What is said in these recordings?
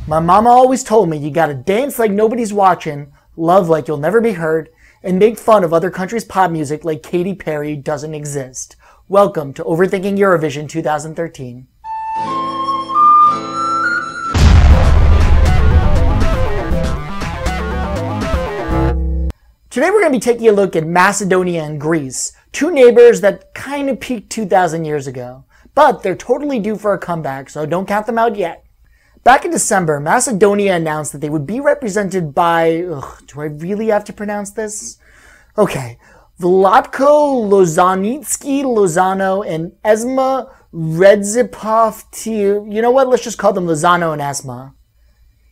My mama always told me you gotta dance like nobody's watching, love like you'll never be heard, and make fun of other countries' pop music like Katy Perry doesn't exist. Welcome to Overthinking Eurovision 2013. Today we're going to be taking a look at Macedonia and Greece, two neighbors that kind of peaked 2,000 years ago. But they're totally due for a comeback, so don't count them out yet. Back in December, Macedonia announced that they would be represented by... do I really have to pronounce this? Okay. Vlatko Lozanitsky, Lozano and Esma Redzipov. You know what? Let's just call them Lozano and Esma.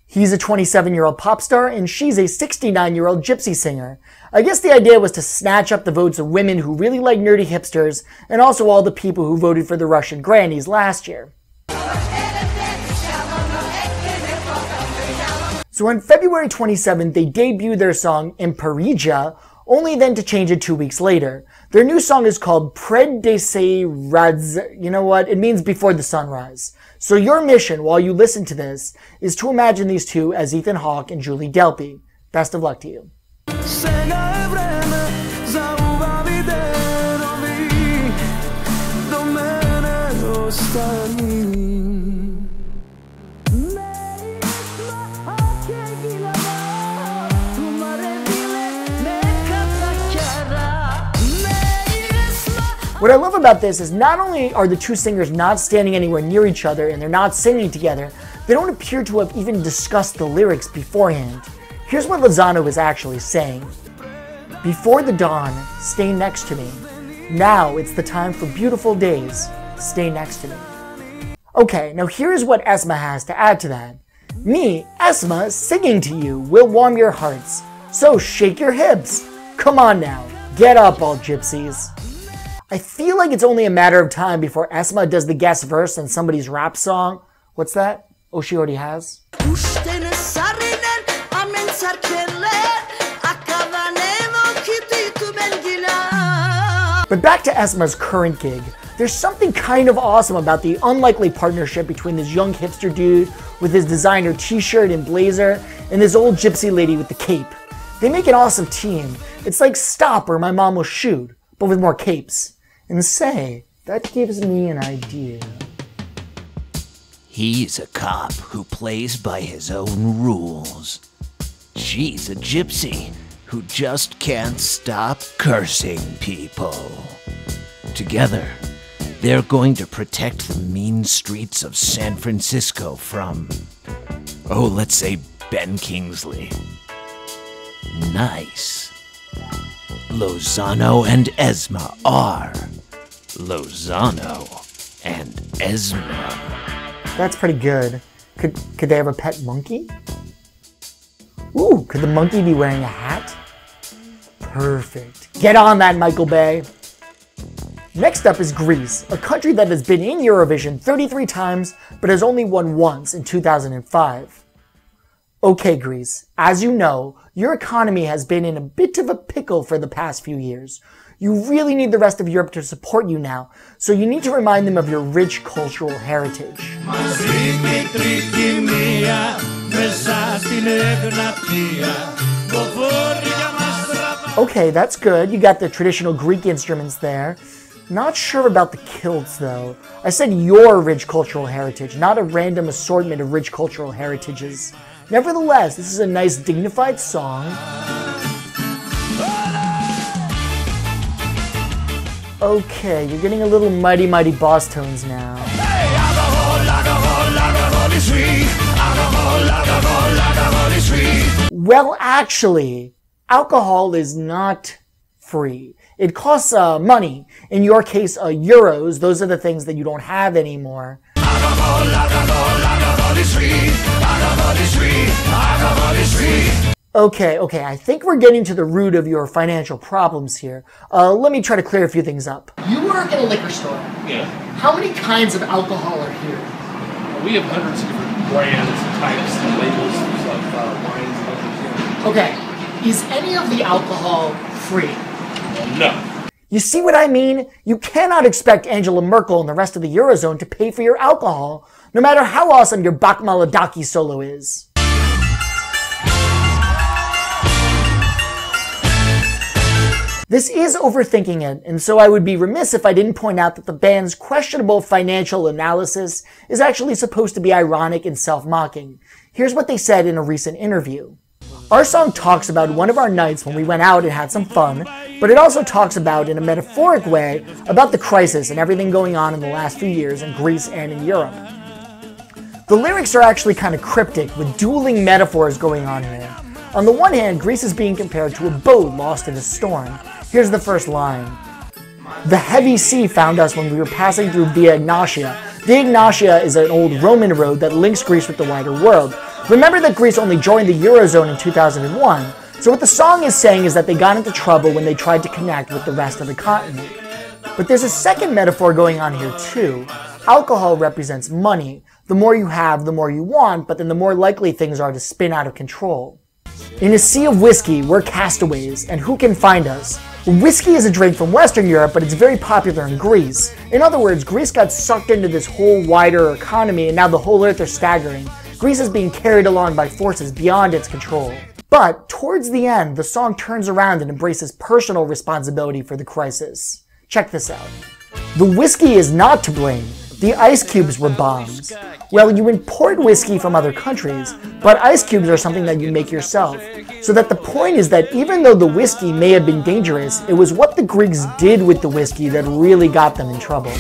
He's a 27-year-old pop star, and she's a 69-year-old gypsy singer. I guess the idea was to snatch up the votes of women who really like nerdy hipsters, and also all the people who voted for the Russian grannies last year. So on February 27th, they debuted their song Imperija, only then to change it 2 weeks later. Their new song is called Pred Dese Radz. You know what? It means before the sunrise. So your mission while you listen to this is to imagine these two as Ethan Hawke and Julie Delpy. Best of luck to you. What I love about this is not only are the two singers not standing anywhere near each other and they're not singing together, they don't appear to have even discussed the lyrics beforehand. Here's what Lozano is actually saying. Before the dawn, stay next to me. Now it's the time for beautiful days. Stay next to me. Okay, now here's what Esma has to add to that. Me, Esma, singing to you will warm your hearts. So shake your hips. Come on now, get up all gypsies. I feel like it's only a matter of time before Esma does the guest verse in somebody's rap song. What's that? Oh, she already has? But back to Esma's current gig. There's something kind of awesome about the unlikely partnership between this young hipster dude with his designer t-shirt and blazer and this old gypsy lady with the cape. They make an awesome team. It's like Stop or My Mom Will Shoot, but with more capes. And say, that gives me an idea. He's a cop who plays by his own rules. She's a gypsy who just can't stop cursing people. Together, they're going to protect the mean streets of San Francisco from, let's say Ben Kingsley. Nice. Lozano and Esma are Lozano and Esma. That's pretty good. Could they have a pet monkey? Ooh, could the monkey be wearing a hat? Perfect. Get on that, Michael Bay. Next up is Greece, a country that has been in Eurovision 33 times but has only won once in 2005. Okay, Greece, as you know, your economy has been in a bit of a pickle for the past few years. You really need the rest of Europe to support you now, so you need to remind them of your rich cultural heritage. Okay, that's good. You got the traditional Greek instruments there. Not sure about the kilts, though. I said your rich cultural heritage, not a random assortment of rich cultural heritages. Nevertheless, this is a nice, dignified song. Okay, you're getting a little mighty, mighty boss tones now. Well, actually, alcohol is not free. It costs money. In your case, euros. Those are the things that you don't have anymore. Okay, I think we're getting to the root of your financial problems here. Let me try to clear a few things up. You work at a liquor store. Yeah. How many kinds of alcohol are here? We have hundreds of different brands, types, and labels of wines and others. Okay, is any of the alcohol free? No. You see what I mean? You cannot expect Angela Merkel and the rest of the Eurozone to pay for your alcohol. no matter how awesome your Bakmaladaki solo is. This is overthinking it, and so I would be remiss if I didn't point out that the band's questionable financial analysis is actually supposed to be ironic and self-mocking. Here's what they said in a recent interview. Our song talks about one of our nights when we went out and had some fun, but it also talks about, in a metaphoric way, about the crisis and everything going on in the last few years in Greece and in Europe. The lyrics are actually kind of cryptic, with dueling metaphors going on here. On the one hand, Greece is being compared to a boat lost in a storm. Here's the first line. The heavy sea found us when we were passing through Via Ignatia. Via Ignatia is an old Roman road that links Greece with the wider world. Remember that Greece only joined the Eurozone in 2001, so what the song is saying is that they got into trouble when they tried to connect with the rest of the continent. But there's a second metaphor going on here too. Alcohol represents money. The more you have, the more you want, but then the more likely things are to spin out of control. In a sea of whiskey, we're castaways, and who can find us? Whiskey is a drink from Western Europe, but it's very popular in Greece. In other words, Greece got sucked into this whole wider economy, and now the whole earth is staggering. Greece is being carried along by forces beyond its control. But towards the end, the song turns around and embraces personal responsibility for the crisis. Check this out. The whiskey is not to blame. The ice cubes were bombs. Well, you import whiskey from other countries, but ice cubes are something that you make yourself. So that the point is that even though the whiskey may have been dangerous, it was what the Greeks did with the whiskey that really got them in trouble.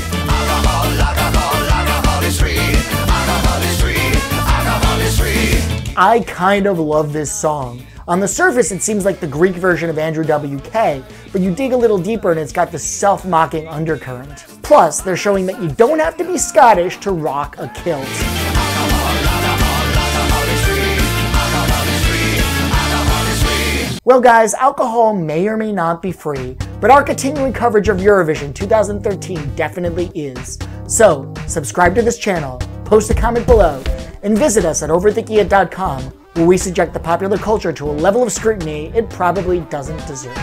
I kind of love this song. On the surface, it seems like the Greek version of Andrew WK, but you dig a little deeper and it's got this self-mocking undercurrent. Plus, they're showing that you don't have to be Scottish to rock a kilt. Well guys, alcohol may or may not be free, but our continuing coverage of Eurovision 2013 definitely is. So, subscribe to this channel, post a comment below, and visit us at overthinkingit.com, where we subject the popular culture to a level of scrutiny it probably doesn't deserve.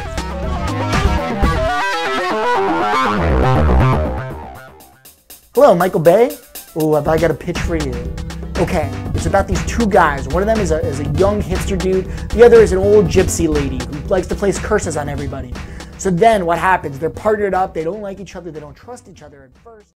Hello, Michael Bay? Ooh, have I got a pitch for you. Okay, it's about these two guys. One of them is a young hipster dude. The other is an old gypsy lady who likes to place curses on everybody. So then what happens? They're partnered up, they don't like each other, they don't trust each other at first.